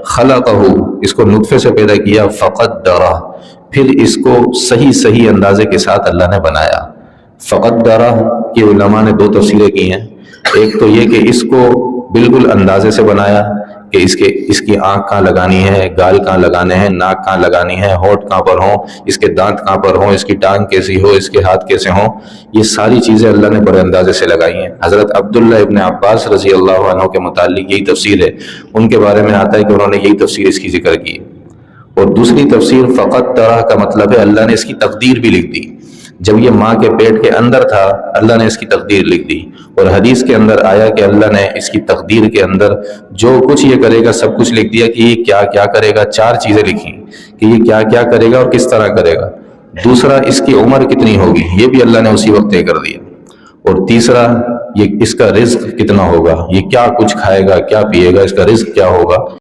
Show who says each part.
Speaker 1: خلقہ، اس کو نطفے سے پیدا کیا، فقدرہ، پھر اس کو صحیح اندازے کے ساتھ اللہ نے بنایا۔ فقدرہ کی علماء نے دو تفسیریں کی ہیں، ایک تو یہ کہ اس کو بالکل اندازے سے بنایا کہ اس کی آنکھ کہاں لگانی ہے، گال کہاں لگانے ہیں، ناک کہاں لگانی ہے، ہونٹ کہاں پر ہوں، اس کے دانت کہاں پر ہوں، اس کی ٹانگ کیسی ہو، اس کے ہاتھ کیسے ہوں، یہ ساری چیزیں اللہ نے بڑے اندازے سے لگائی ہیں۔ حضرت عبداللہ ابن عباس رضی اللہ عنہ کے متعلق یہی تفسیر ہے، ان کے بارے میں آتا ہے کہ انہوں نے یہی تفسیر اس کی ذکر کی۔ اور دوسری تفسیر فقدرہ کا مطلب ہے اللہ نے اس کی تقدیر بھی لکھ دی، جب یہ ماں کے پیٹ کے اندر تھا اللہ نے اس کی تقدیر لکھ دی۔ اور حدیث کے اندر آیا کہ اللہ نے اس کی تقدیر کے اندر جو کچھ یہ کرے گا سب کچھ لکھ دیا کہ یہ کیا کیا کرے گا، چار چیزیں لکھی کہ یہ کیا کیا کرے گا اور کس طرح کرے گا۔ دوسرا، اس کی عمر کتنی ہوگی، یہ بھی اللہ نے اسی وقت طے کر دیا۔ اور تیسرا، یہ اس کا رزق کتنا ہوگا، یہ کیا کچھ کھائے گا، کیا پیے گا، اس کا رزق کیا ہوگا۔